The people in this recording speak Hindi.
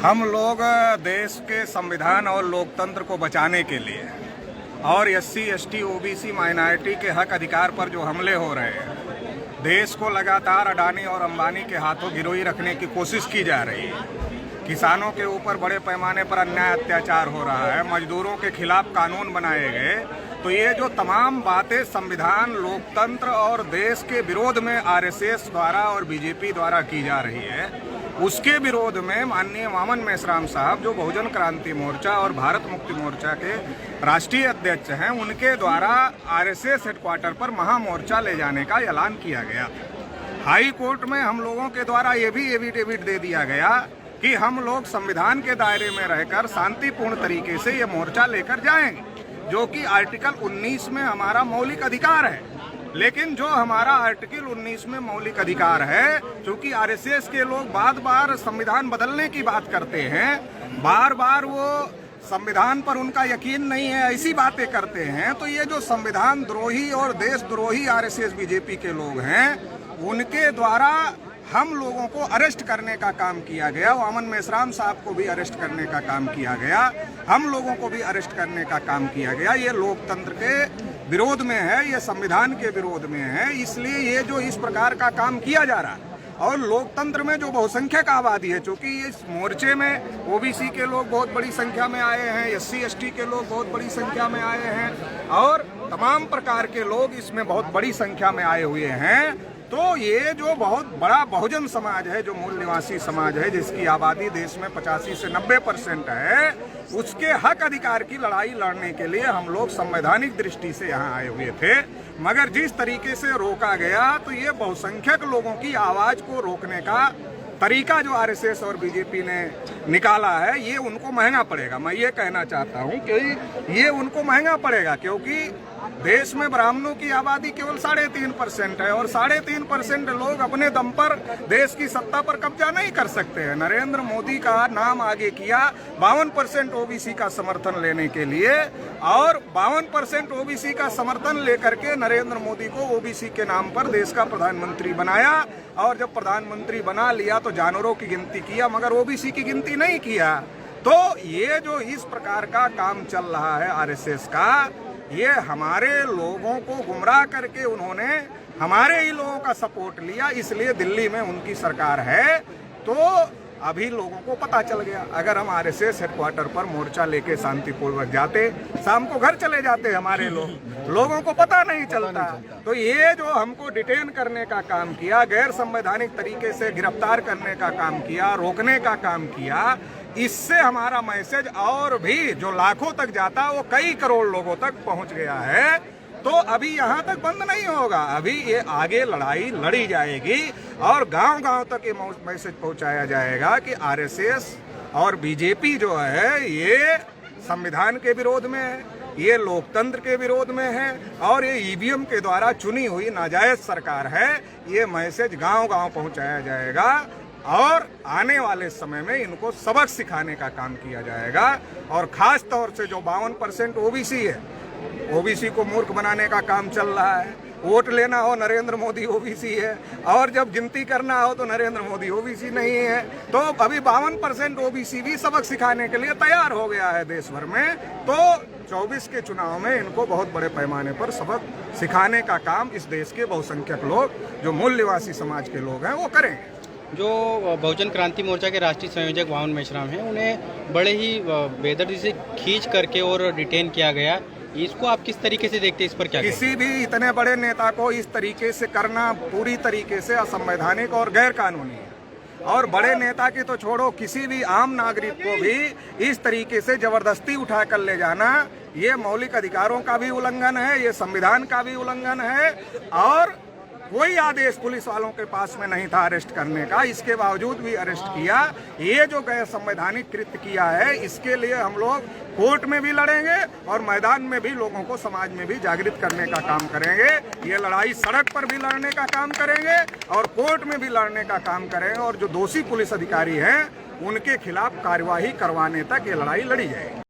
हम लोग देश के संविधान और लोकतंत्र को बचाने के लिए और SC, ST, OBC माइनॉरिटी के हक अधिकार पर जो हमले हो रहे हैं, देश को लगातार अडानी और अंबानी के हाथों गिरोही रखने की कोशिश की जा रही है। किसानों के ऊपर बड़े पैमाने पर अन्याय अत्याचार हो रहा है, मजदूरों के खिलाफ कानून बनाए गए। तो ये जो तमाम बातें संविधान, लोकतंत्र और देश के विरोध में RSS द्वारा और BJP द्वारा की जा रही है, उसके विरोध में माननीय वामन मेश्राम साहब, जो बहुजन क्रांति मोर्चा और भारत मुक्ति मोर्चा के राष्ट्रीय अध्यक्ष हैं, उनके द्वारा RSS हेडक्वार्टर पर महामोर्चा ले जाने का ऐलान किया गया। हाई कोर्ट में हम लोगों के द्वारा ये भी एफिडेविट दे दिया गया कि हम लोग संविधान के दायरे में रहकर शांतिपूर्ण तरीके से ये मोर्चा लेकर जाएंगे, जो कि आर्टिकल 19 में हमारा मौलिक अधिकार है। लेकिन जो हमारा आर्टिकल 19 में मौलिक अधिकार है, क्योंकि RSS के लोग बार संविधान बदलने की बात करते हैं, बार वो संविधान पर उनका यकीन नहीं है, ऐसी बातें करते हैं, तो ये जो संविधान द्रोही और देशद्रोही RSS BJP के लोग हैं, उनके द्वारा हम लोगों को अरेस्ट करने का काम किया गया। वामन मेश्राम साहब को भी अरेस्ट करने का काम किया गया, हम लोगों को भी अरेस्ट करने का काम किया गया। ये लोकतंत्र के विरोध में है, ये संविधान के विरोध में है, इसलिए ये जो इस प्रकार का काम किया जा रहा है। और लोकतंत्र में जो बहुसंख्यक आबादी है, चूंकि इस मोर्चे में OBC के लोग बहुत बड़ी संख्या में आए हैं, SC, ST के लोग बहुत बड़ी संख्या में आए हैं और तमाम प्रकार के लोग इसमें बहुत बड़ी संख्या में आए हुए हैं। तो ये जो बहुत बड़ा बहुजन समाज है, जो मूल निवासी समाज है, जिसकी आबादी देश में 85 से 90% है, उसके हक अधिकार की लड़ाई लड़ने के लिए हम लोग संवैधानिक दृष्टि से यहाँ आए हुए थे। मगर जिस तरीके से रोका गया, तो ये बहुसंख्यक लोगों की आवाज को रोकने का तरीका जो RSS और BJP ने निकाला है, ये उनको महंगा पड़ेगा। मैं ये कहना चाहता हूँ कि ये उनको महंगा पड़ेगा, क्योंकि देश में ब्राह्मणों की आबादी केवल 3.5% है और 3.5% लोग अपने दम पर देश की सत्ता पर कब्जा नहीं कर सकते हैं। नरेंद्र मोदी का नाम आगे किया 52% OBC का समर्थन लेने के लिए, और 52% OBC का समर्थन लेकर के नरेंद्र मोदी को OBC के नाम पर देश का प्रधानमंत्री बनाया। और जब प्रधानमंत्री बना लिया तो जानवरों की गिनती किया, मगर OBC की गिनती नहीं किया। तो ये जो इस प्रकार का काम चल रहा है RSS का, ये हमारे लोगों को गुमराह करके उन्होंने हमारे ही लोगों का सपोर्ट लिया, इसलिए दिल्ली में उनकी सरकार है। तो अभी लोगों को पता चल गया, अगर हम RSS हेडक्वार्टर पर मोर्चा लेके शांतिपूर्वक जाते, शाम को घर चले जाते हमारे लोगों को पता नहीं चलता। तो ये जो हमको डिटेन करने का काम किया, गैर संवैधानिक तरीके से गिरफ्तार करने का काम किया, रोकने का काम किया, इससे हमारा मैसेज और भी जो लाखों तक जाता, वो कई करोड़ लोगों तक पहुंच गया है। तो अभी यहाँ तक बंद नहीं होगा, अभी ये आगे लड़ाई लड़ी जाएगी और गांव-गांव तक ये मैसेज पहुंचाया जाएगा कि RSS और BJP जो है, ये संविधान के विरोध में है, ये लोकतंत्र के विरोध में है और ये EVM के द्वारा चुनी हुई नाजायज सरकार है। ये मैसेज गांव-गांव पहुंचाया जाएगा और आने वाले समय में इनको सबक सिखाने का काम किया जाएगा। और खास तौर से जो 52% OBC है, OBC को मूर्ख बनाने का काम चल रहा है। वोट लेना हो नरेंद्र मोदी OBC है, और जब गिनती करना हो तो नरेंद्र मोदी OBC नहीं है। तो अभी 52% OBC भी सबक सिखाने के लिए तैयार हो गया है देश भर में। तो 24 के चुनाव में इनको बहुत बड़े पैमाने पर सबक सिखाने का काम इस देश के बहुसंख्यक लोग, जो मूल निवासी समाज के लोग हैं, वो करेंगे। जो बहुजन क्रांति मोर्चा के राष्ट्रीय संयोजक वामन मेश्राम हैं, उन्हें बड़े ही बेदर्दी से खींच करके और डिटेन किया गया, इसको आप किस तरीके से देखते हैं? इस पर क्या किसी भी इतने बड़े नेता को इस तरीके से करना पूरी तरीके से असंवैधानिक और गैर कानूनी है। और बड़े नेता की तो छोड़ो, किसी भी आम नागरिक को भी इस तरीके से जबरदस्ती उठा कर ले जाना, ये मौलिक अधिकारों का भी उल्लंघन है, ये संविधान का भी उल्लंघन है। और कोई आदेश पुलिस वालों के पास में नहीं था अरेस्ट करने का, इसके बावजूद भी अरेस्ट किया। ये जो गैर संवैधानिक कृत्य किया है, इसके लिए हम लोग कोर्ट में भी लड़ेंगे और मैदान में भी लोगों को, समाज में भी जागृत करने का काम करेंगे। ये लड़ाई सड़क पर भी लड़ने का काम करेंगे और कोर्ट में भी लड़ने का काम करेंगे। और जो दोषी पुलिस अधिकारी हैं, उनके खिलाफ कार्यवाही करवाने तक ये लड़ाई लड़ी जाएगी।